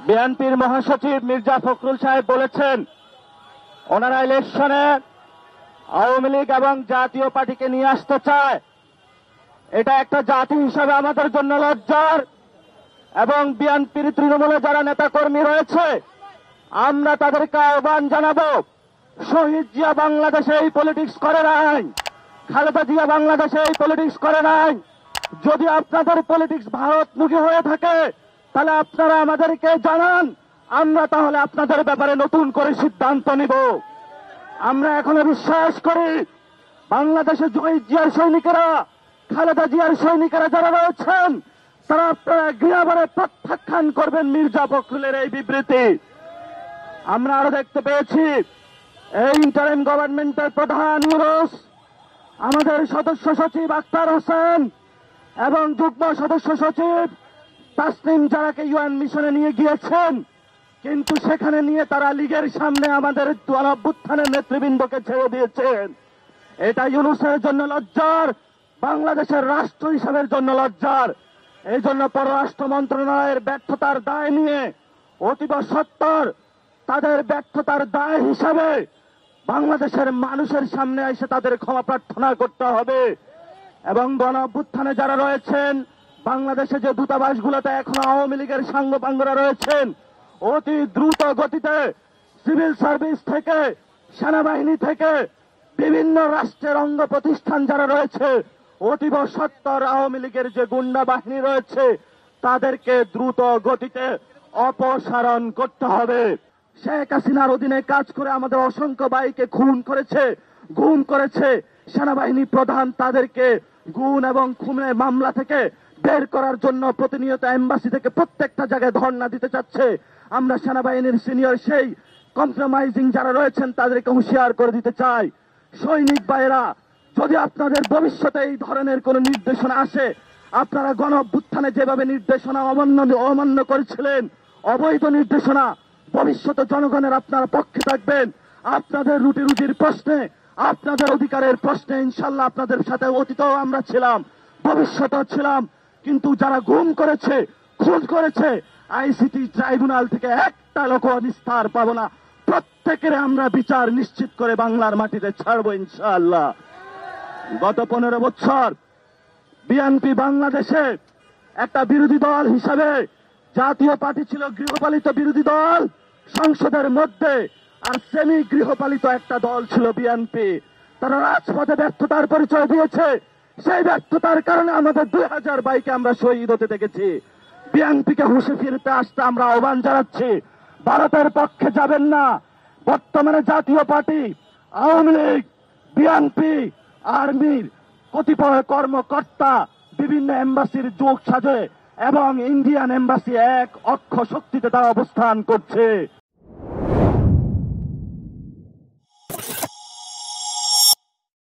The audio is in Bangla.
বিএনপির মহাসচিব মির্জা ফখরুল সাহেব বলেছেন ওনারা ইলেকশনে আওয়ামী লীগ এবং জাতীয় পার্টিকে নিয়ে আসতে চায়। এটা একটা জাতি হিসাবে আমাদের জন্য লজ্জার, এবং বিএনপির তৃণমূলে যারা নেতাকর্মী রয়েছে আমরা তাদেরকে আহ্বান জানাবো, শহীদ জিয়া বাংলাদেশে এই পলিটিক্স করে নাই, খালেদা জিয়া বাংলাদেশে এই পলিটিক্স করে নাই। যদি আপনাদের পলিটিক্স ভারতমুখী হয়ে থাকে তাহলে আপনারা আমাদেরকে জানান, আমরা তাহলে আপনাদের ব্যাপারে নতুন করে সিদ্ধান্ত নিব। আমরা এখনো বিশ্বাস করি বাংলাদেশে শহীদ জিয়ার সৈনিকেরা, খালেদা জিয়ার সৈনিকেরা যারা রয়েছেন তারা আপনারা গৃহবারে প্রত্যাখ্যান করবেন মির্জা ফখরুলের এই বিবৃতি। আমরা আরো দেখতে পেয়েছি এই ইন্টারিম গভর্নমেন্টের প্রধান ইউনুস, আমাদের সদস্য সচিব আক্তার হোসেন এবং যুগ্ম সদস্য সচিব তাসনিম জারাকে ইউএন মিশনে নিয়ে গিয়েছেন, কিন্তু সেখানে নিয়ে তারা লীগের সামনে আমাদের গণঅভ্যুত্থানের নেতৃবৃন্দকে ছেড়ে দিয়েছেন। এটা ইউনুসের জন্য লজ্জার, বাংলাদেশের রাষ্ট্র হিসাবের জন্য লজ্জার। এই জন্য পররাষ্ট্র মন্ত্রণালয়ের ব্যর্থতার দায় নিয়ে অতীব সত্বর তাদের ব্যর্থতার দায় হিসাবে বাংলাদেশের মানুষের সামনে এসে তাদের ক্ষমা প্রার্থনা করতে হবে। এবং গণঅভ্যুত্থানে যারা রয়েছেন, বাংলাদেশে যে দূতাবাসগুলোতে এখনো আওয়ামী লীগের সাঙ্গপাঙ্গরা রয়েছেন, অতি দ্রুত গতিতে সিভিল সার্ভিস থেকে, সেনাবাহিনী থেকে, বিভিন্ন রাষ্ট্রের অঙ্গ প্রতিষ্ঠান যারা রয়েছে, অতীব সত্বর আওয়ামী লীগের যে গুন্ডা বাহিনী রয়েছে তাদেরকে দ্রুত গতিতে অপসারণ করতে হবে। শেখ হাসিনার অধীনে কাজ করে আমাদের অসংখ্য ভাইকে খুন করেছে, গুম করেছে সেনাবাহিনী প্রধান, তাদেরকে গুম এবং খুনের মামলা থেকে বের করার জন্য প্রতিনিয়ত এম্বাসি থেকে প্রত্যেকটা জায়গায় ধর্ণা দিতে চাচ্ছে। আমরা সেনাবাহিনীর সিনিয়র সেই কম্প্রোমাইজিং যারা রয়েছেন তাদেরকে হুঁশিয়ার করে দিতে চাই, সৈনিক ভাইয়েরা, যদি আপনাদের ভবিষ্যতে এই ধরনের কোন নির্দেশনা আসে, আপনারা গণঅভ্যুত্থানে যেভাবে নির্দেশনা অমান্য করেছিলেন, অবৈধ নির্দেশনা, ভবিষ্যতে জনগণের আপনারা পক্ষে থাকবেন। আপনাদের রুটি রুজির প্রশ্নে, আপনাদের অধিকারের প্রশ্নে ইনশাল্লাহ আপনাদের সাথে অতীতেও আমরা ছিলাম, ভবিষ্যতেও ছিলাম। কিন্তু যারা গুম করেছে, খুন করেছে, আইসিটি ট্রাইব্যুনাল থেকে একটা লোক নিস্তার পাবো না। প্রত্যেকের আমরা বিচার নিশ্চিত করে বাংলার মাটিতে ছাড়বো ইনশাআল্লাহ। গত 15 বছর বিএনপি বাংলাদেশে একটা বিরোধী দল হিসাবে, জাতীয় পার্টি ছিল গৃহপালিত বিরোধী দল সংসদের মধ্যে, আর সেমি গৃহপালিত একটা দল ছিল বিএনপি। তারা রাজপথে ব্যর্থতার পরিচয় দিয়েছে। সেই ব্যর্থতার কারণে আমাদের 2000 ভাইকে আমরা শহীদ হতে দেখেছি। বিএনপিকে হুঁশে ফিরতে আসতে আমরা আহ্বান জানাচ্ছি, ভারতের পক্ষে যাবেন না। বর্তমানে জাতীয় পার্টি, আওয়ামী লীগ, বিএনপি, আর্মির কতিপয় কর্মকর্তা বিভিন্ন এম্বাসির যোগ সাজে এবং ইন্ডিয়ান এম্বাসি এক অক্ষ শক্তিতে তারা অবস্থান করছে।